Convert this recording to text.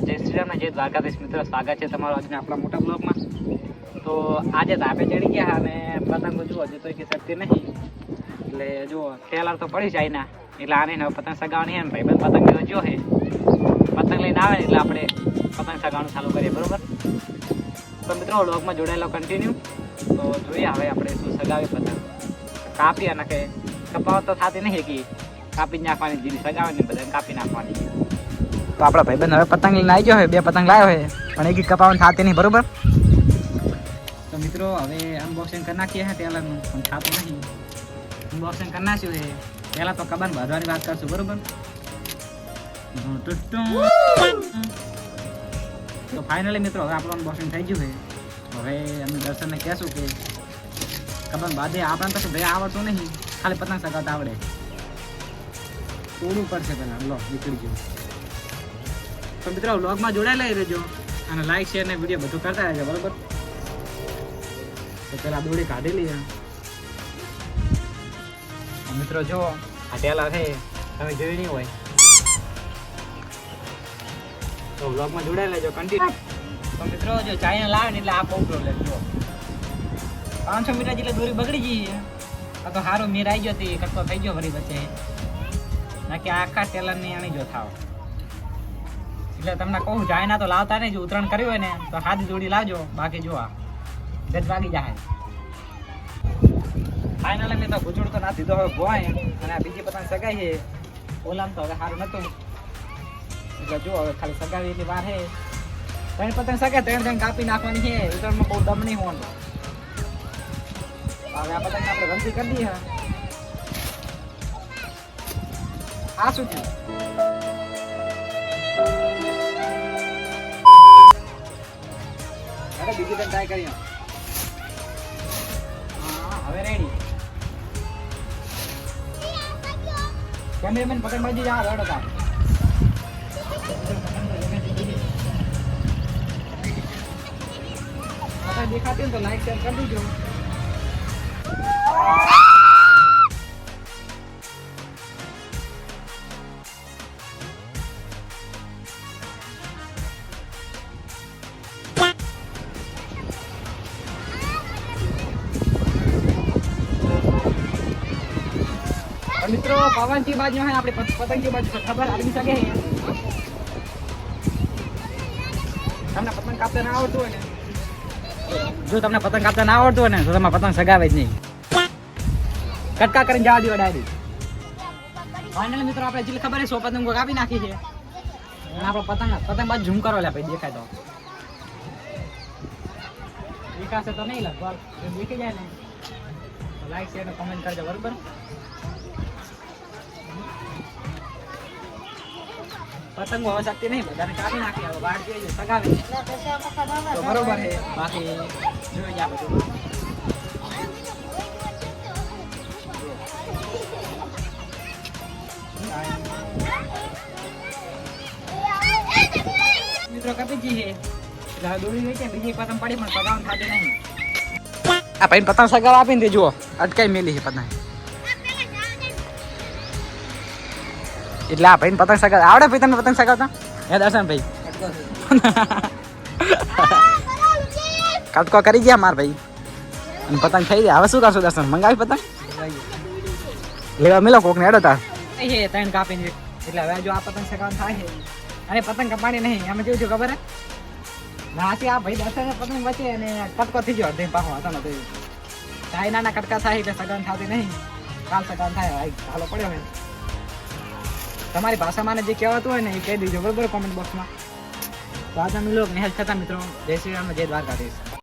જય શ્રી રામ, જય દ્વારકાધીશ. મિત્રો, સ્વાગત છે તમારું આજના આપણા મોટા બ્લોગમાં. તો આજે ધાબે ચડી ગયા અને પતંગ જુઓ હજુ તો કે શકતી નહીં, એટલે જુઓ ખેલાર તો પડી જાય ના, એટલે આને હવે પતંગ સગાવવાની હે ને ભાઈ બંધ પતંગ જો હે પતંગ લઈને આવે ને એટલે આપણે પતંગ સગાવવાનું ચાલુ કરીએ, બરોબર? તો મિત્રો બ્લોગમાં જોડાયેલો કન્ટિન્યુ. તો જોઈએ હવે આપણે શું સગાવીએ પતંગ. કાપી અને કે કપાવત તો થતી નહીં કે કાપી જ નાખવાની, જેની સગાવે ને બધા કાપી નાખવાની. તો આપણા ભાઈબંધ હવે પતંગ લઈને આવી ગયો હોય, 2 પતંગ લાવ્યો હોય પણ એક કપાવવાનું થતી નહીં, બરોબર? તો મિત્રો હવે અનબોક્સિંગ કરી નાખીએ હે ટેલરનું, પણ થતું નહીં. અનબોક્સિંગ કરી નાખ્યું છે. પહેલાં તો કબાન બાંધવાની વાત કરશું, બરોબર? તો ફાઇનલી મિત્રો હવે આપણું અનબોક્સિંગ થઈ ગયું છે. હવે અમે દર્શનને કહેશું કે કબાન બાંધે. આપણને તો ભાઈ આવડતું નહીં, ખાલી પતંગ સગાવતા આવડે. તોડવું પડશે પહેલાં, લો નીકળી ગયું. તો મિત્રો વ્લોગમાં જોડાયેલા રહેજો અને લાઈક શેર ને વિડીયો બધું કરતા રહેજો, બરોબર? તો પેલા દોડી કાઢી લઈએ. મિત્રો જો આ ટેલર છે, તમે જોઈ નહીં હોય તો વ્લોગમાં જોડાયેલા રહેજો કન્ટિન્યુ. તો મિત્રો જો ચાઇના લાવે ને એટલે આ બહુ પ્રોબ્લેમ. જો 500 મીટર જેટલી દોરી બગડી ગઈ. આ તો સારો મેર આવી ગયો, તે કટકો થઈ ગયો ફરી વચ્ચે, ના કે આખા ટેલરની આણી જો થાવ. એટલે તમને કહું ચાઇના તો લાવતા નહીં, જો ઉતરાણ કર્યું હોય ને તો સાદી જોડી લાવજો, બાકી જો આ ગજ વાગી જાય. ફાઇનલી મેં તો ગુજોડ તો ના દીધો હવે ભોય, અને આ બીજી પતંગ સગાઈ છે. ઓલામ તો હવે સારું નતું, એટલે જો હવે ખાલી સગાવી એટલી વાર છે. 3 પતંગ સગાય 3 કાપી નાખવાની છે. ઉતરાણમાં બહુ દમ નહીં હોવાનું. હવે આ પતંગ આપણે ગમતી કરી દઈએ. આ શું થયું? બીજી પણ ટ્રાય કરી. હા હવે રેડી. કેમેરામેન પતંગ બાજી જા રડો તા. પતંગ દેખાતી તો લાઈક શેર કરી દીજો. મિત્રો પવનની બાજુ હોય આપણે પતંગની બાજુ ખબર આવી શકે. તમને પતંગ કાપતા ના આવડતું હોય ને, જો તમને પતંગ કાપતા ના આવડતું હોય ને તો તમે પતંગ સગાવે જ નહીં, કટકા કરીને જવા દો ડાયરેક્ટ. ફાઇનલી મિત્રો આપણે જેટલી ખબર છે 100 પતંગો કાપી નાખી છે, અને આપણે પતંગ બાજુ ઝૂમ કરો લે ભાઈ, દેખાય તો દેખાશે તો નહીં, લગભગ દેખી જાય ને તો લાઈક શેર અને કમેન્ટ કરજો, બરોબર? પતંગો હવે શકતી નહીં, બધાને કાપી નાખી. હવે વાડ જોઈએ સગાવે તો બરોબર છે, બાકી જોઈ જાય બધું. મિત્રો કપી છે એટલે દોડી ગઈ છે. બીજી પતંગ પડી પણ સગાવવાનું થતી નહીં. આ ભાઈ પતંગ સગાવ આપીને તે જુઓ અટકાઈ મેલી છે પતંગ. એટલે આ ભાઈ પતંગ સગાવ આવડે? ભાઈ તમને પતંગ સગાવતા હે દર્શન ભાઈ? કટકો કરી ગયા માર ભાઈ, અને પતંગ થઈ ગયા. હવે શું કરશું દર્શન? મંગાવી પતંગ લેવા મેલો કોક ને હેડો તાર. 3 કાપીને એટલે હવે જો આ પતંગ સગાવવાનું થાય છે, અને પતંગ કપાણી નહીં. એમાં કેવું છે ખબર હે? નાસી આ ભાઈ દર્શન પતંગ વચ્ચે અને કટકો થઈ ગયો અડધી પાછો હતો ને. તો ચાઇનાના કટકા થાય એટલે સગાવવાનું થતી નહીં. કાલ સગાવવાનું થાય હાલો પડ્યો હોય. તમારી ભાષામાં જે કહેવાતું હોય ને એ કહી દીજો, બરોબર? કોમેન્ટ બોક્સમાં. તો આજના મિલો નિહાલ થતા મિત્રો, જય શ્રી રામ, જય દ્વારકાધીશ.